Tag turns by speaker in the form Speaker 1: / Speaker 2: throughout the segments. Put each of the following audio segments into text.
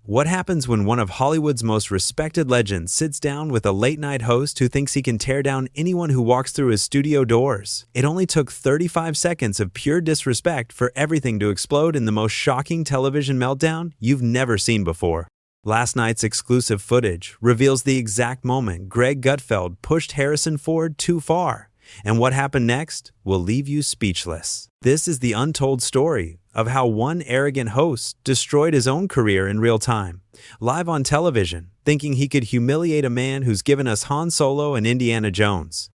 Speaker 1: What happens when one of Hollywood's most respected legends sits down with a late-night host who thinks he can tear down anyone who walks through his studio doors? It only took 35 seconds of pure disrespect for everything to explode in the most shocking television meltdown you've never seen before. Last night's exclusive footage reveals the exact moment Greg Gutfeld pushed Harrison Ford too far. And what happened next will leave you speechless. This is the untold story of how one arrogant host destroyed his own career in real time, live on television, thinking he could humiliate a man who's given us Han Solo and Indiana Jones.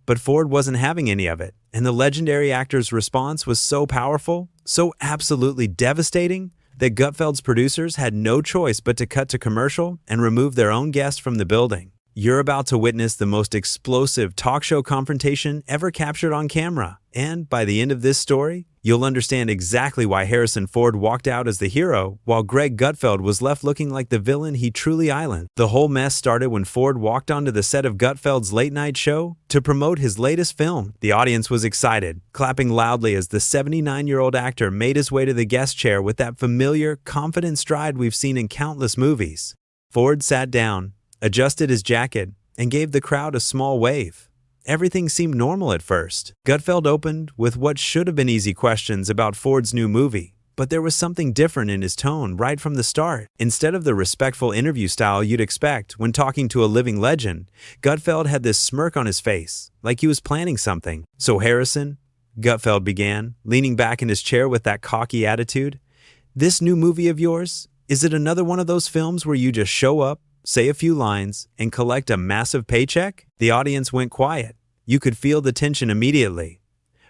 Speaker 1: But Ford wasn't having any of it, and the legendary actor's response was so powerful, so absolutely devastating, that Gutfeld's producers had no choice but to cut to commercial and remove their own guest from the building. You're about to witness the most explosive talk show confrontation ever captured on camera. And by the end of this story, you'll understand exactly why Harrison Ford walked out as the hero, while Greg Gutfeld was left looking like the villain he truly islanded. The whole mess started when Ford walked onto the set of Gutfeld's late-night show to promote his latest film. The audience was excited, clapping loudly as the 79-year-old actor made his way to the guest chair with that familiar, confident stride we've seen in countless movies. Ford sat down, adjusted his jacket, and gave the crowd a small wave. Everything seemed normal at first. Gutfeld opened with what should have been easy questions about Ford's new movie, but there was something different in his tone right from the start. Instead of the respectful interview style you'd expect when talking to a living legend, Gutfeld had this smirk on his face, like he was planning something. "So Harrison," Gutfeld began, leaning back in his chair with that cocky attitude, "this new movie of yours, is it another one of those films where you just show up, say a few lines, and collect a massive paycheck?" The audience went quiet. You could feel the tension immediately.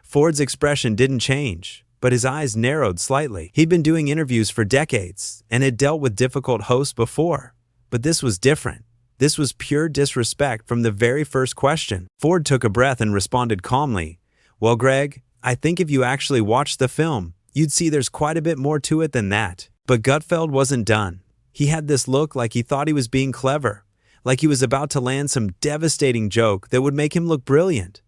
Speaker 1: Ford's expression didn't change, but his eyes narrowed slightly. He'd been doing interviews for decades and had dealt with difficult hosts before. But this was different. This was pure disrespect from the very first question. Ford took a breath and responded calmly, "Well, Greg, I think if you actually watched the film, you'd see there's quite a bit more to it than that." But Gutfeld wasn't done. He had this look like he thought he was being clever, like he was about to land some devastating joke that would make him look brilliant.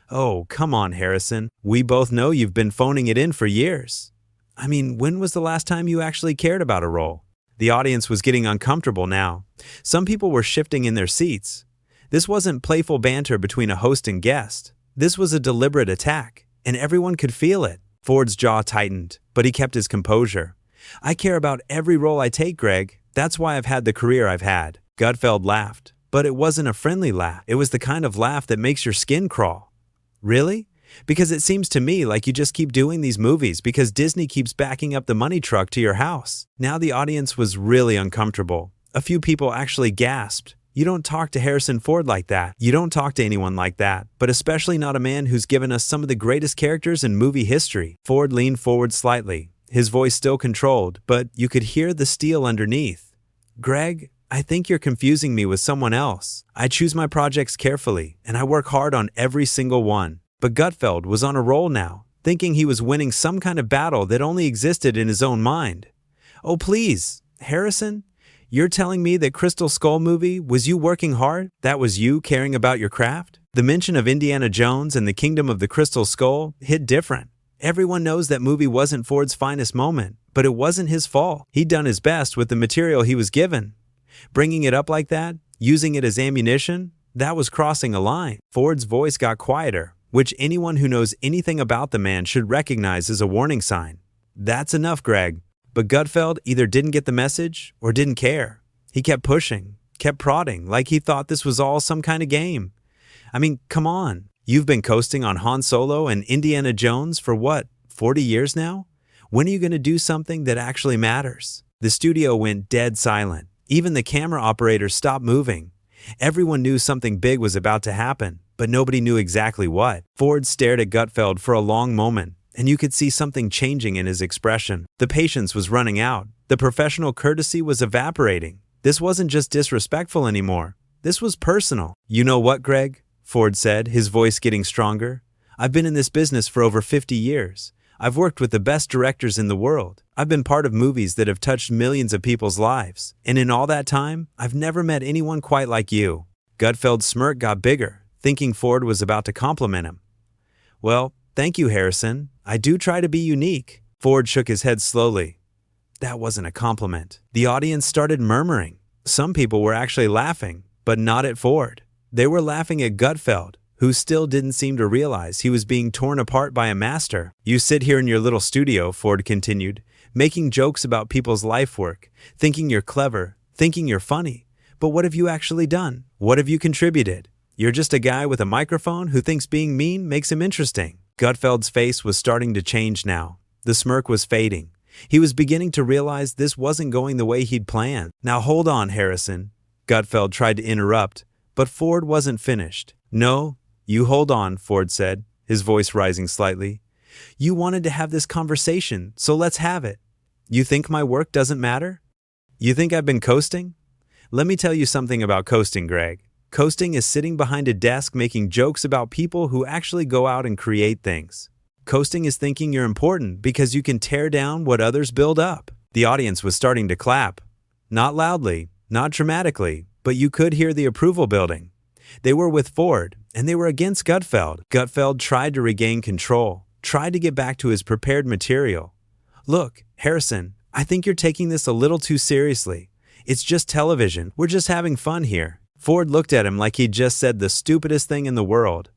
Speaker 1: "Oh, come on, Harrison. We both know you've been phoning it in for years. I mean, when was the last time you actually cared about a role?" The audience was getting uncomfortable now. Some people were shifting in their seats. This wasn't playful banter between a host and guest. This was a deliberate attack, and everyone could feel it. Ford's jaw tightened, but he kept his composure. "I care about every role I take, Greg. That's why I've had the career I've had." Gutfeld laughed, but it wasn't a friendly laugh. It was the kind of laugh that makes your skin crawl. "Really? Because it seems to me like you just keep doing these movies because Disney keeps backing up the money truck to your house." Now the audience was really uncomfortable. A few people actually gasped. "You don't talk to Harrison Ford like that. You don't talk to anyone like that, but especially not a man who's given us some of the greatest characters in movie history." Ford leaned forward slightly, his voice still controlled, but you could hear the steel underneath. "Greg, I think you're confusing me with someone else. I choose my projects carefully, and I work hard on every single one." But Gutfeld was on a roll now, thinking he was winning some kind of battle that only existed in his own mind. "Oh, please, Harrison, you're telling me that Crystal Skull movie was you working hard? That was you caring about your craft?" The mention of Indiana Jones and the Kingdom of the Crystal Skull hit different. Everyone knows that movie wasn't Ford's finest moment, but it wasn't his fault. He'd done his best with the material he was given. Bringing it up like that, using it as ammunition, that was crossing a line. Ford's voice got quieter, which anyone who knows anything about the man should recognize as a warning sign. "That's enough, Greg." But Gutfeld either didn't get the message or didn't care. He kept pushing, kept prodding, like he thought this was all some kind of game. "I mean, come on. You've been coasting on Han Solo and Indiana Jones for what, 40 years now? When are you going to do something that actually matters?" The studio went dead silent. Even the camera operators stopped moving. Everyone knew something big was about to happen, but nobody knew exactly what. Ford stared at Gutfeld for a long moment, and you could see something changing in his expression. The patience was running out. The professional courtesy was evaporating. This wasn't just disrespectful anymore. This was personal. "You know what, Greg?" Ford said, his voice getting stronger. "I've been in this business for over 50 years. I've worked with the best directors in the world. I've been part of movies that have touched millions of people's lives. And in all that time, I've never met anyone quite like you." Gutfeld's smirk got bigger, thinking Ford was about to compliment him. "Well, thank you, Harrison. I do try to be unique." Ford shook his head slowly. That wasn't a compliment. The audience started murmuring. Some people were actually laughing, but not at Ford. They were laughing at Gutfeld, who still didn't seem to realize he was being torn apart by a master. "You sit here in your little studio," Ford continued, "making jokes about people's life work, thinking you're clever, thinking you're funny. But what have you actually done? What have you contributed? You're just a guy with a microphone who thinks being mean makes him interesting." Gutfeld's face was starting to change now. The smirk was fading. He was beginning to realize this wasn't going the way he'd planned. "Now hold on, Harrison." Gutfeld tried to interrupt, but Ford wasn't finished. "No, you hold on," Ford said, his voice rising slightly. "You wanted to have this conversation, so let's have it. You think my work doesn't matter? You think I've been coasting? Let me tell you something about coasting, Greg. Coasting is sitting behind a desk making jokes about people who actually go out and create things. Coasting is thinking you're important because you can tear down what others build up." The audience was starting to clap. Not loudly, not dramatically, but you could hear the approval building. They were with Ford, and they were against Gutfeld. Gutfeld tried to regain control, tried to get back to his prepared material. "Look, Harrison, I think you're taking this a little too seriously. It's just television. We're just having fun here." Ford looked at him like he'd just said the stupidest thing in the world.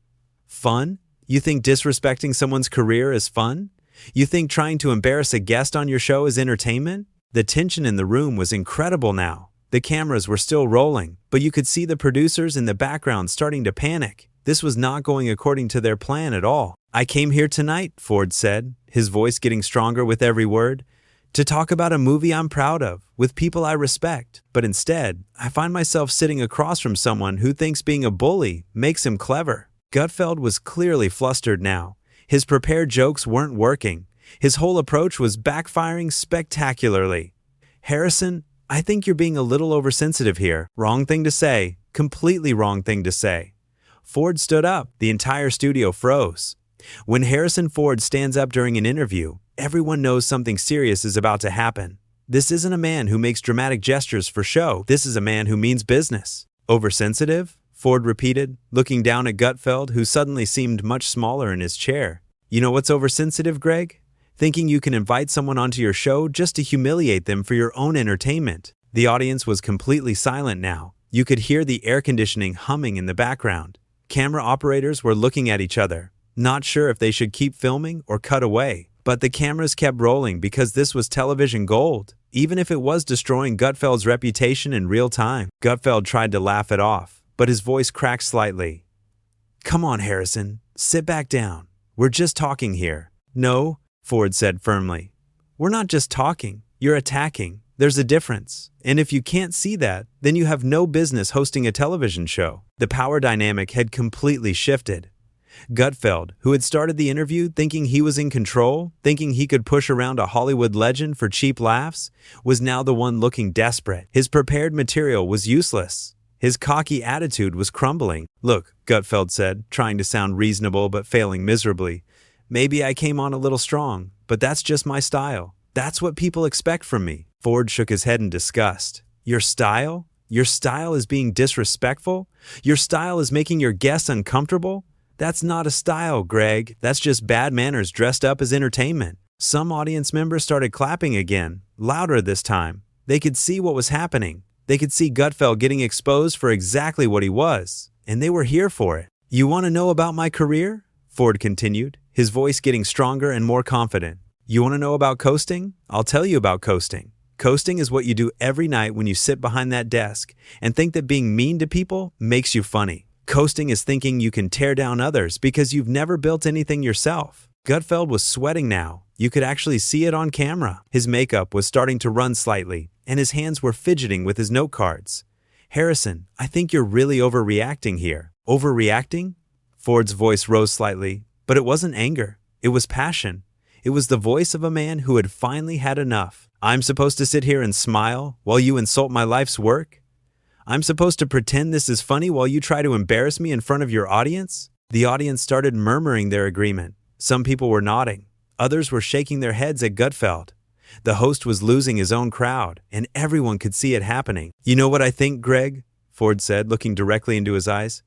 Speaker 1: "Fun? You think disrespecting someone's career is fun? You think trying to embarrass a guest on your show is entertainment?" The tension in the room was incredible now. The cameras were still rolling, but you could see the producers in the background starting to panic. This was not going according to their plan at all. "I came here tonight," Ford said, his voice getting stronger with every word, "to talk about a movie I'm proud of, with people I respect. But instead, I find myself sitting across from someone who thinks being a bully makes him clever." Gutfeld was clearly flustered now. His prepared jokes weren't working. His whole approach was backfiring spectacularly. "Harrison, I think you're being a little oversensitive here." "Wrong thing to say. Completely wrong thing to say." Ford stood up. The entire studio froze. When Harrison Ford stands up during an interview, everyone knows something serious is about to happen. This isn't a man who makes dramatic gestures for show. This is a man who means business. "Oversensitive?" Ford repeated, looking down at Gutfeld, who suddenly seemed much smaller in his chair. "You know what's oversensitive, Greg? Thinking you can invite someone onto your show just to humiliate them for your own entertainment." The audience was completely silent now. You could hear the air conditioning humming in the background. Camera operators were looking at each other, not sure if they should keep filming or cut away. But the cameras kept rolling because this was television gold, even if it was destroying Gutfeld's reputation in real time. Gutfeld tried to laugh it off, but his voice cracked slightly. "Come on, Harrison, sit back down. We're just talking here." "No," Ford said firmly. "We're not just talking. You're attacking. There's a difference. And if you can't see that, then you have no business hosting a television show." The power dynamic had completely shifted. Gutfeld, who had started the interview thinking he was in control, thinking he could push around a Hollywood legend for cheap laughs, was now the one looking desperate. His prepared material was useless. His cocky attitude was crumbling. "Look," Gutfeld said, trying to sound reasonable but failing miserably, "maybe I came on a little strong, but that's just my style. That's what people expect from me." Ford shook his head in disgust. "Your style? Your style is being disrespectful? Your style is making your guests uncomfortable? That's not a style, Greg. That's just bad manners dressed up as entertainment." Some audience members started clapping again, louder this time. They could see what was happening. They could see Gutfeld getting exposed for exactly what he was, and they were here for it. "You want to know about my career?" Ford continued, his voice getting stronger and more confident. "You want to know about coasting? I'll tell you about coasting. Coasting is what you do every night when you sit behind that desk and think that being mean to people makes you funny. Coasting is thinking you can tear down others because you've never built anything yourself." Gutfeld was sweating now. You could actually see it on camera. His makeup was starting to run slightly, and his hands were fidgeting with his note cards. "Harrison, I think you're really overreacting here." "Overreacting?" Ford's voice rose slightly, but it wasn't anger. It was passion. It was the voice of a man who had finally had enough. "I'm supposed to sit here and smile while you insult my life's work? I'm supposed to pretend this is funny while you try to embarrass me in front of your audience?" The audience started murmuring their agreement. Some people were nodding. Others were shaking their heads at Gutfeld. The host was losing his own crowd, and everyone could see it happening. "You know what I think, Greg?" Ford said, looking directly into his eyes.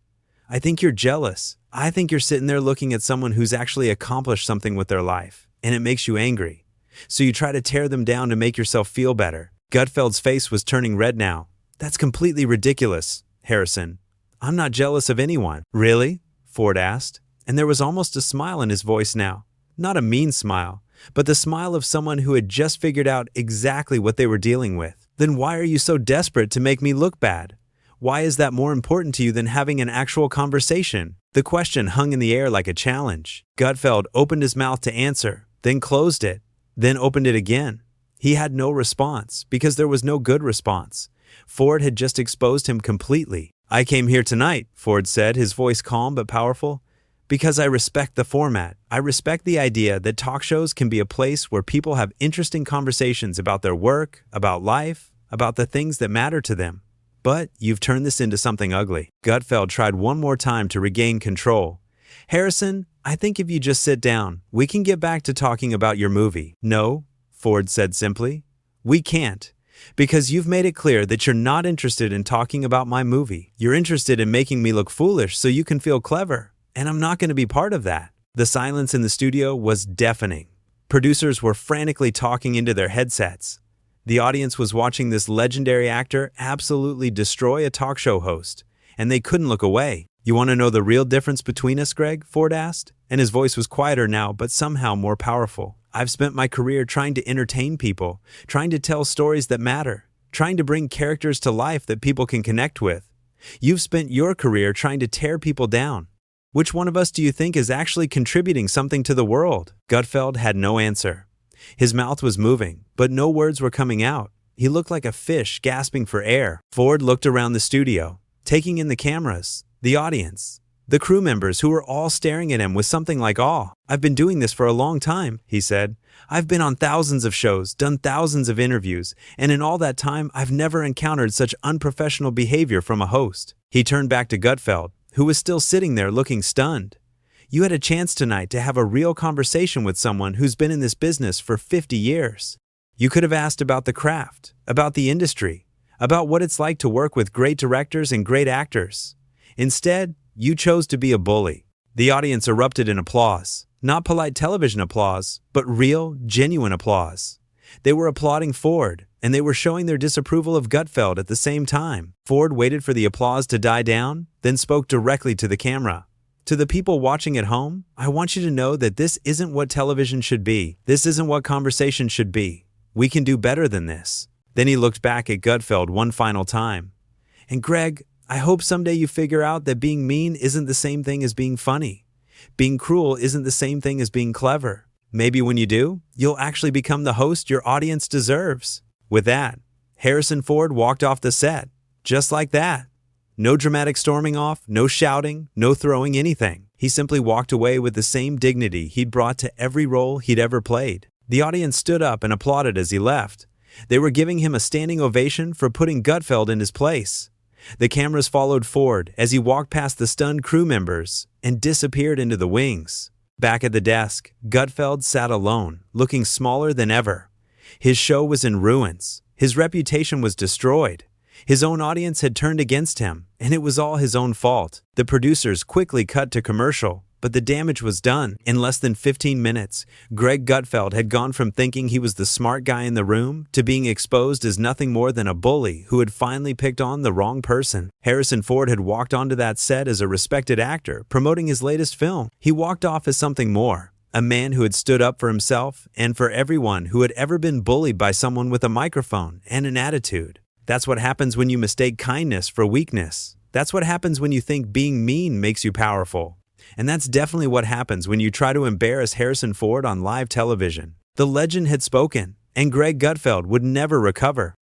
Speaker 1: "I think you're jealous. I think you're sitting there looking at someone who's actually accomplished something with their life, and it makes you angry. So you try to tear them down to make yourself feel better. Gutfeld's face was turning red now. That's completely ridiculous, Harrison. I'm not jealous of anyone. Really? Ford asked, and there was almost a smile in his voice now. Not a mean smile, but the smile of someone who had just figured out exactly what they were dealing with. Then why are you so desperate to make me look bad? Why is that more important to you than having an actual conversation? The question hung in the air like a challenge. Gutfeld opened his mouth to answer, then closed it, then opened it again. He had no response, because there was no good response. Ford had just exposed him completely. I came here tonight, Ford said, his voice calm but powerful, because I respect the format. I respect the idea that talk shows can be a place where people have interesting conversations about their work, about life, about the things that matter to them. But you've turned this into something ugly. Gutfeld tried one more time to regain control. Harrison, I think if you just sit down, we can get back to talking about your movie. No, Ford said simply. We can't. Because you've made it clear that you're not interested in talking about my movie. You're interested in making me look foolish so you can feel clever. And I'm not going to be part of that. The silence in the studio was deafening. Producers were frantically talking into their headsets. The audience was watching this legendary actor absolutely destroy a talk show host, and they couldn't look away. You want to know the real difference between us, Greg? Ford asked, and his voice was quieter now, but somehow more powerful. I've spent my career trying to entertain people, trying to tell stories that matter, trying to bring characters to life that people can connect with. You've spent your career trying to tear people down. Which one of us do you think is actually contributing something to the world? Gutfeld had no answer. His mouth was moving, but no words were coming out. He looked like a fish gasping for air. Ford looked around the studio, taking in the cameras, the audience, the crew members who were all staring at him with something like awe. I've been doing this for a long time, he said. I've been on thousands of shows, done thousands of interviews, and in all that time, I've never encountered such unprofessional behavior from a host. He turned back to Gutfeld, who was still sitting there looking stunned. You had a chance tonight to have a real conversation with someone who's been in this business for 50 years. You could have asked about the craft, about the industry, about what it's like to work with great directors and great actors. Instead, you chose to be a bully. The audience erupted in applause. Not polite television applause, but real, genuine applause. They were applauding Ford, and they were showing their disapproval of Gutfeld at the same time. Ford waited for the applause to die down, then spoke directly to the camera. To the people watching at home, I want you to know that this isn't what television should be. This isn't what conversation should be. We can do better than this. Then he looked back at Gutfeld one final time. And Greg, I hope someday you figure out that being mean isn't the same thing as being funny. Being cruel isn't the same thing as being clever. Maybe when you do, you'll actually become the host your audience deserves. With that, Harrison Ford walked off the set. Just like that. No dramatic storming off, no shouting, no throwing anything. He simply walked away with the same dignity he'd brought to every role he'd ever played. The audience stood up and applauded as he left. They were giving him a standing ovation for putting Gutfeld in his place. The cameras followed Ford as he walked past the stunned crew members and disappeared into the wings. Back at the desk, Gutfeld sat alone, looking smaller than ever. His show was in ruins. His reputation was destroyed. His own audience had turned against him, and it was all his own fault. The producers quickly cut to commercial, but the damage was done. In less than 15 minutes, Greg Gutfeld had gone from thinking he was the smart guy in the room to being exposed as nothing more than a bully who had finally picked on the wrong person. Harrison Ford had walked onto that set as a respected actor, promoting his latest film. He walked off as something more, a man who had stood up for himself and for everyone who had ever been bullied by someone with a microphone and an attitude. That's what happens when you mistake kindness for weakness. That's what happens when you think being mean makes you powerful. And that's definitely what happens when you try to embarrass Harrison Ford on live television. The legend had spoken, and Greg Gutfeld would never recover.